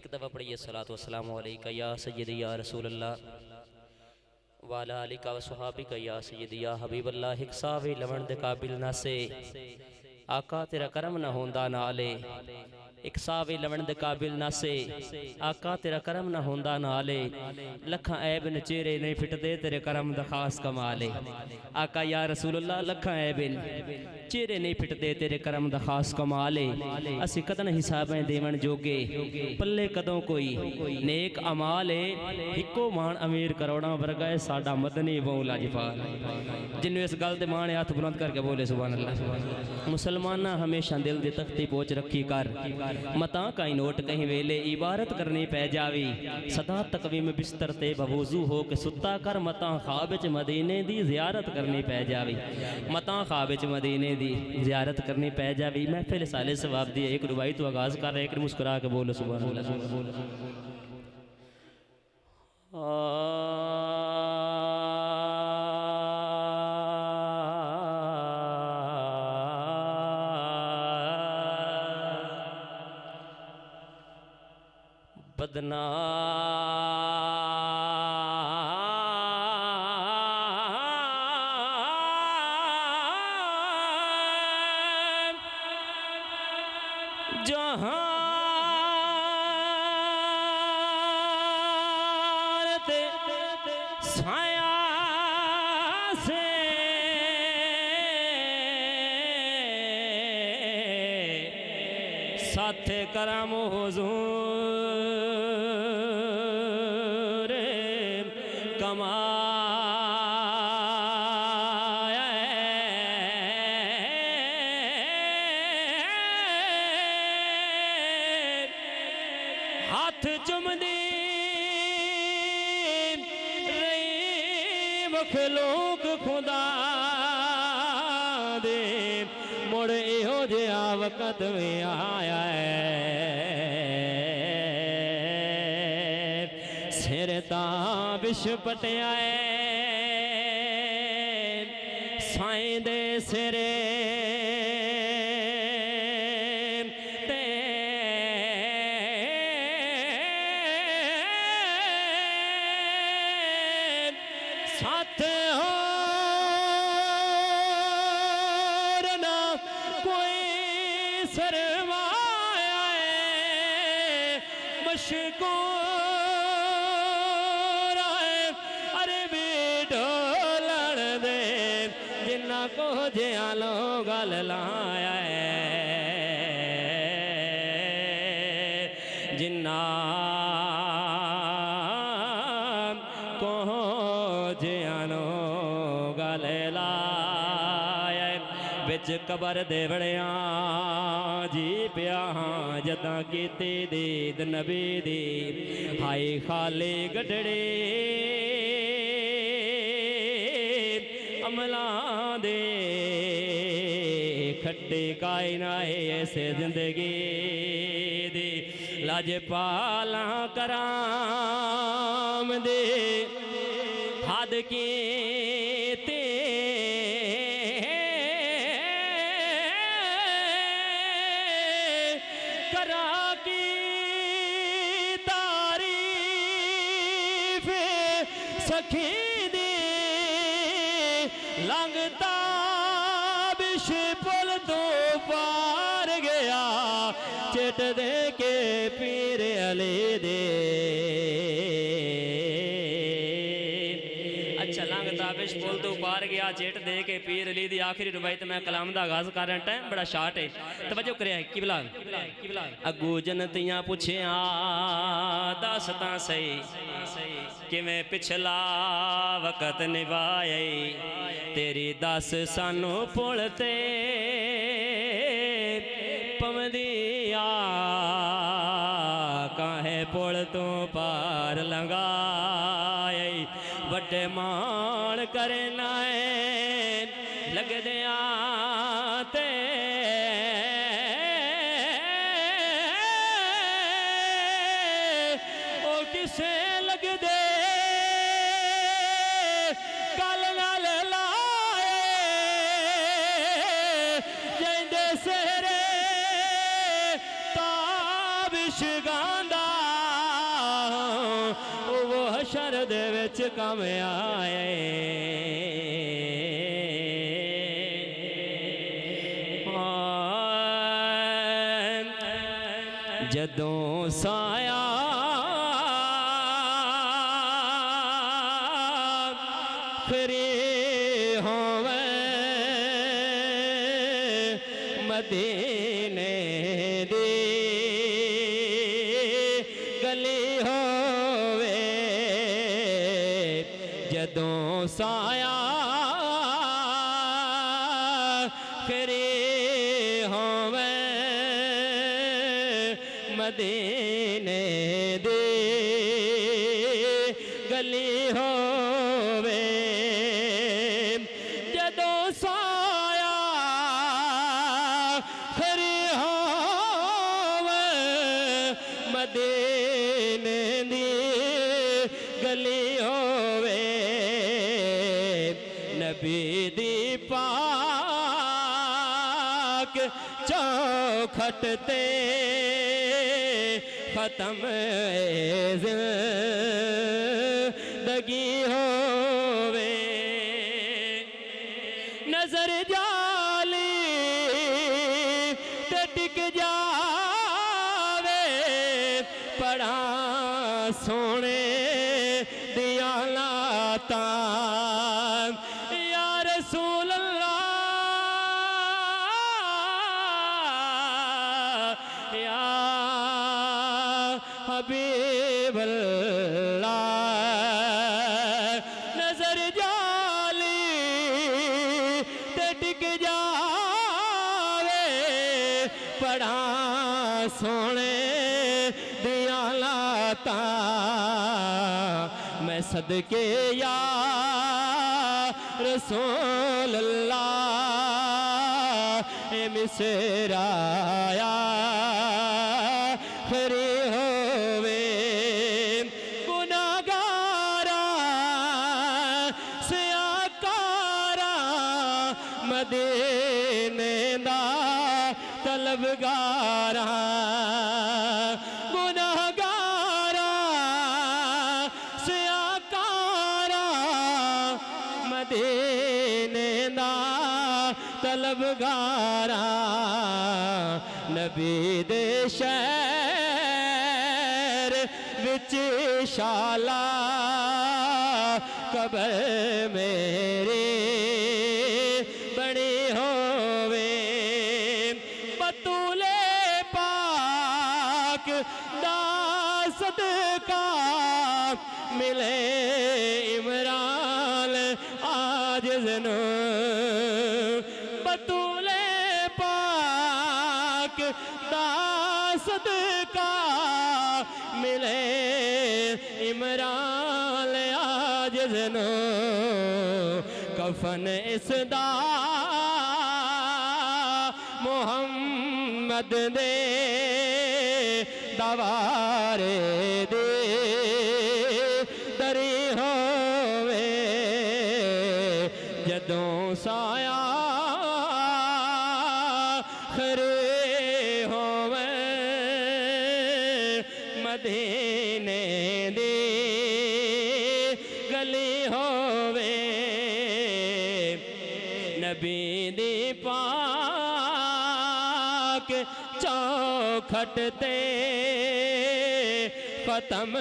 एक दफ़ा पढ़िए सलातो वस्सलामु अलैका या सय्यदी या रसूल अल्लाह वाला अलिका व सुहाबिका या सय्यदी या हबीब अल्लाह। एक सावे लवण दे काबिल ना से आका तेरा करम ना होंदा नाले। एक सावे लवण दे काबिल ना से आका तेरा करम ना होंदा नाले। लखा ऐब न चेहरे नहीं फिटदे तेरे करम दा खास कमाले। आका या रसूल अल्लाह लखा ऐब चेहरे नहीं फिटदे तेरे करम दा खास कमाले। असी कदन हिसाबें देवन जोगे पल्ले कदों कोई नेक अमाल है। इको मान अमीर करोड़ा वर्गा है साडा मदनी बहु लाजपाल। जिन्होंने इस गल ते माण हाथ बुलंद करके बोले सुभान अल्लाह। मुसलमाना हमेशा दिल दी तख्ती पोच रखी कर मता कई नोट कहीं वेले इबारत करनी पै जावी। सदा तकवीम बिस्तर ते बवुजू हो के सुता कर मता ख्वाब च मदीने दी जियारत करनी पै जावी। मता ख्वाब च मदीने दी जियारत करनी पै जावी। महफिल साले सवाब दी एक रुबाई तो आगाज कर रहे एक मुस्कुरा के बोलो सुभान अल्लाह। बदना जहाँ साया से साथ करम हुजूर कमाया हाथ चुमदी मखलूक खुदा दे मुड़ इहो जिहा वक़्त में आया है। सिर तां विछ पटिया साईं दे सिरे साथ होर ना कोई सरमाया मशकूर है अरे भी ढोलण दे जिन्ना को जिया लो गल लाया जिन्ना को जियानो गल लाया बिच कबर दे बड़िया जी पिया हाँ जदा कीती दीद नबी दी हाय खाली गडड़े अमला दे खट्टे काई नाए ऐसे जिंदगी दी लाजपाला कराम दे हद की ते करा की तारीफ सखी दी लंघता बिश पुल तो पार गया चिट दे के पीर अली दे ताबिश पुल तो पार गया चेट दे के पीर अली दी आखिरी रुबायत मैं कलाम दा आगाज कर रहा टाइम बड़ा शार्ट है तवज्जो करे कि बिलाल अगू जनतियां पुछया दसता सही किवें पिछला वक़्त निभाए तेरी दस सानू पुल ते पवंदिया काहे पुल तो पार लंघाए वड्डे मान करना लगदे ते ओ किसे लगदे कल नाल लाए जैंदे सेरे ताबिश गांदा हशर दे विच कम आए जदों साया फिरे होवे मदीने दी गली होवे जदों साया फिरे होवे मदीने दी गली होवे जदों साया फिर होवे मदीने दी गली होवे नबी दी पाक चौखट ते खत्म जिंदगी होवे नजर जाली ते टिक जावे पढ़ा सोने दिया लाता या रसूल अल्लाह या हबीब अल्लाह नजर जाली ते टिक जावे पढ़ा सोने दिया लाता मैं सदके या रसूल अल्लाह ए मिसराया खरी होवे गुनाहगारा सियाकारा मदीने दा तलबगारा गुनाहगारा सियाकारा मदीने दा तलबगारा नबी दे शहर विच शाला कबर मेरे बड़ी होवे बतूले पाक दा सदका मिले इमरान आज जनो बतूले पाक दा सदका मिले इमरान आज जनो कफन इसदा मोहम्मद दे दवारे दे दरी होवे जदों साया खरे होवे मदीने दी गली होवे नबी दी पाक चौखट ते खत्म